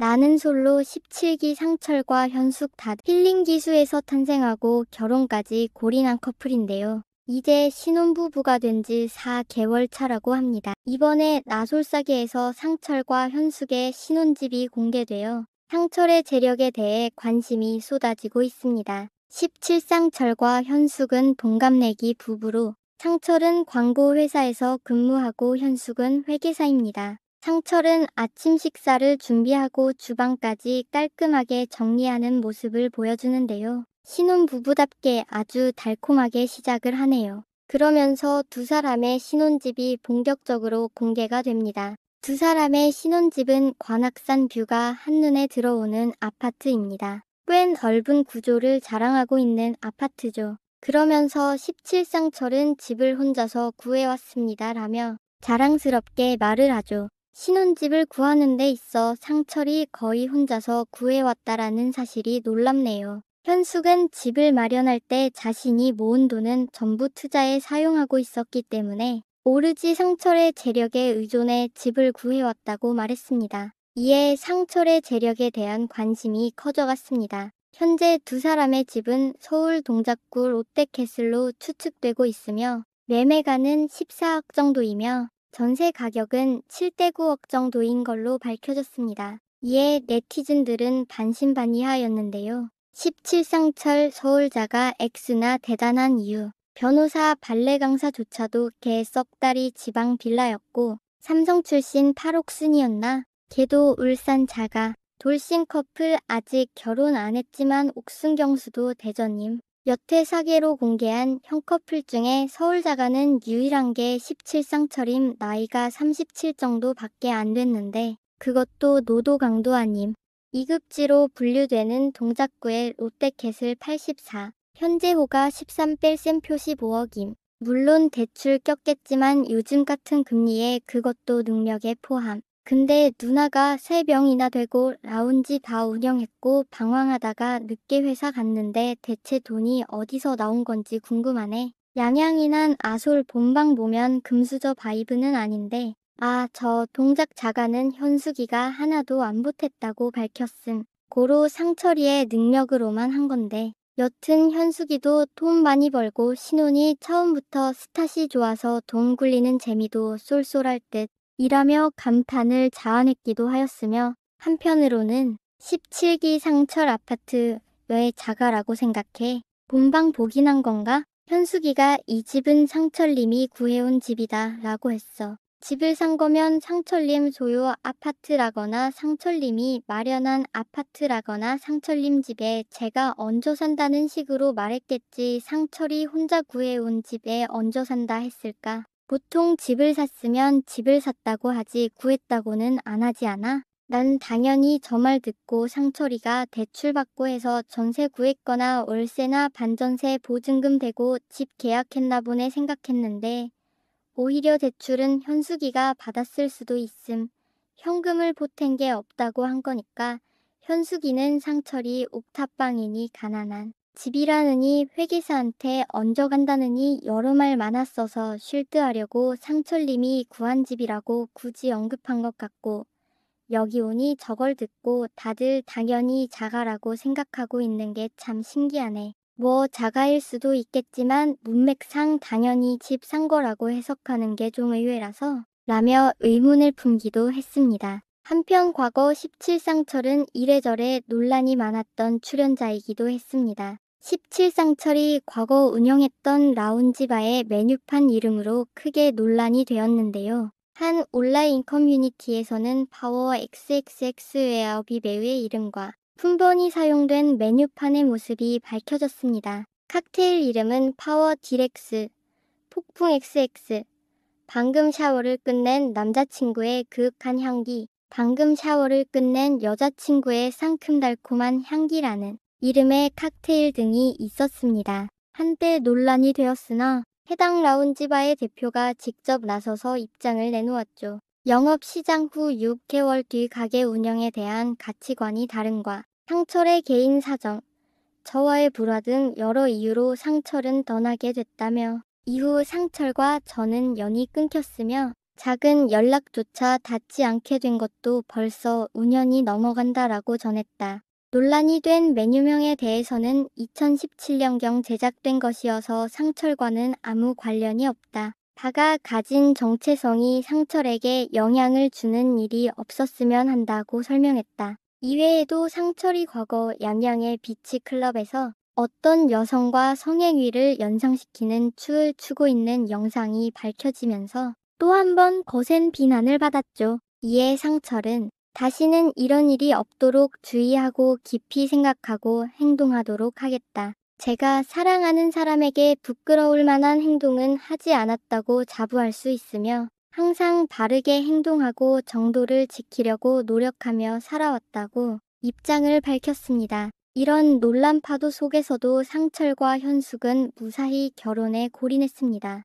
나는 솔로 17기 상철과 현숙 다 힐링 기수에서 탄생하고 결혼까지 골인한 커플인데요. 이제 신혼부부가 된 지 4개월 차라고 합니다. 이번에 나솔사계에서 상철과 현숙의 신혼집이 공개되어 상철의 재력에 대해 관심이 쏟아지고 있습니다. 17상철과 현숙은 동갑내기 부부로 상철은 광고회사에서 근무하고 현숙은 회계사입니다. 상철은 아침 식사를 준비하고 주방까지 깔끔하게 정리하는 모습을 보여주는데요. 신혼부부답게 아주 달콤하게 시작을 하네요. 그러면서 두 사람의 신혼집이 본격적으로 공개가 됩니다. 두 사람의 신혼집은 관악산 뷰가 한눈에 들어오는 아파트입니다. 꽤 넓은 구조를 자랑하고 있는 아파트죠. 그러면서 17상철은 집을 혼자서 구해왔습니다 라며 자랑스럽게 말을 하죠. 신혼집을 구하는 데 있어 상철이 거의 혼자서 구해왔다라는 사실이 놀랍네요. 현숙은 집을 마련할 때 자신이 모은 돈은 전부 투자에 사용하고 있었기 때문에 오로지 상철의 재력에 의존해 집을 구해왔다고 말했습니다. 이에 상철의 재력에 대한 관심이 커져갔습니다. 현재 두 사람의 집은 서울 동작구 롯데캐슬로 추측되고 있으며 매매가는 14억 정도이며 전세 가격은 7대 9억 정도인 걸로 밝혀졌습니다. 이에 네티즌들은 반신반의하였는데요. 17상철 서울자가 X나 대단한 이유. 변호사 발레 강사조차도 걔 썩다리 지방 빌라였고 삼성 출신 탈옥순이었나? 걔도 울산 자가. 돌싱 커플 아직 결혼 안 했지만 옥순경수도 대전임. 여태 사계로 공개한 형커플 중에 서울자가는 유일한 게 17상철임. 나이가 37 정도밖에 안 됐는데 그것도 노도 강도 아님. 2급지로 분류되는 동작구의 롯데캐슬 84. 현재호가 13뺄셈 표시 5억임. 물론 대출 꼈겠지만 요즘 같은 금리에 그것도 능력에 포함. 근데 누나가 3병이나 되고 라운지 다 운영했고 방황하다가 늦게 회사 갔는데 대체 돈이 어디서 나온 건지 궁금하네. 양양이 난 아솔 본방 보면 금수저 바이브는 아닌데 저 동작 자가는 현숙이가 하나도 안 보탰다고 밝혔음. 고로 상철이의 능력으로만 한 건데 여튼 현숙이도 돈 많이 벌고 신혼이 처음부터 스탯이 좋아서 돈 굴리는 재미도 쏠쏠할 듯 이라며 감탄을 자아냈기도 하였으며 한편으로는 17기 상철 아파트 왜 자가라고 생각해? 본방 보긴 한 건가? 현숙이가 이 집은 상철님이 구해온 집이다 라고 했어. 집을 산 거면 상철님 소유 아파트라거나 상철님이 마련한 아파트라거나 상철님 집에 제가 얹어 산다는 식으로 말했겠지. 상철이 혼자 구해온 집에 얹어 산다 했을까? 보통 집을 샀으면 집을 샀다고 하지 구했다고는 안 하지 않아? 난 당연히 저 말 듣고 상철이가 대출받고 해서 전세 구했거나 월세나 반전세 보증금 대고 집 계약했나 보네 생각했는데 오히려 대출은 현숙이가 받았을 수도 있음. 현금을 보탠 게 없다고 한 거니까 현숙이는 상철이 옥탑방이니 가난한 집이라느니 회계사한테 얹어간다느니 여러 말 많았어서 쉴 듯 하려고 상철님이 구한 집이라고 굳이 언급한 것 같고 여기 오니 저걸 듣고 다들 당연히 자가라고 생각하고 있는 게 참 신기하네. 뭐 자가일 수도 있겠지만 문맥상 당연히 집 산 거라고 해석하는 게 좀 의외라서 라며 의문을 품기도 했습니다. 한편 과거 17상철은 이래저래 논란이 많았던 출연자이기도 했습니다. 17상철이 과거 운영했던 라운지바의 메뉴판 이름으로 크게 논란이 되었는데요. 한 온라인 커뮤니티에서는 파워 XXX 웨어비베의 이름과 품번이 사용된 메뉴판의 모습이 밝혀졌습니다. 칵테일 이름은 파워 디렉스, 폭풍 XX, 방금 샤워를 끝낸 남자친구의 그윽한 향기, 방금 샤워를 끝낸 여자친구의 상큼달콤한 향기라는 이름의 칵테일 등이 있었습니다. 한때 논란이 되었으나 해당 라운지바의 대표가 직접 나서서 입장을 내놓았죠. 영업 시장 후 6개월 뒤 가게 운영에 대한 가치관이 다름과 상철의 개인 사정, 저와의 불화 등 여러 이유로 상철은 떠나게 됐다며 이후 상철과 저는 연이 끊겼으며 작은 연락조차 닿지 않게 된 것도 벌써 5년이 넘어간다라고 전했다. 논란이 된 메뉴명에 대해서는 2017년경 제작된 것이어서 상철과는 아무 관련이 없다. 다가 가진 정체성이 상철에게 영향을 주는 일이 없었으면 한다고 설명했다. 이외에도 상철이 과거 양양의 비치클럽에서 어떤 여성과 성행위를 연상시키는 춤을 추고 있는 영상이 밝혀지면서 또 한 번 거센 비난을 받았죠. 이에 상철은 다시는 이런 일이 없도록 주의하고 깊이 생각하고 행동하도록 하겠다. 제가 사랑하는 사람에게 부끄러울 만한 행동은 하지 않았다고 자부할 수 있으며 항상 바르게 행동하고 정도를 지키려고 노력하며 살아왔다고 입장을 밝혔습니다. 이런 논란 파도 속에서도 상철과 현숙은 무사히 결혼에 골인했습니다.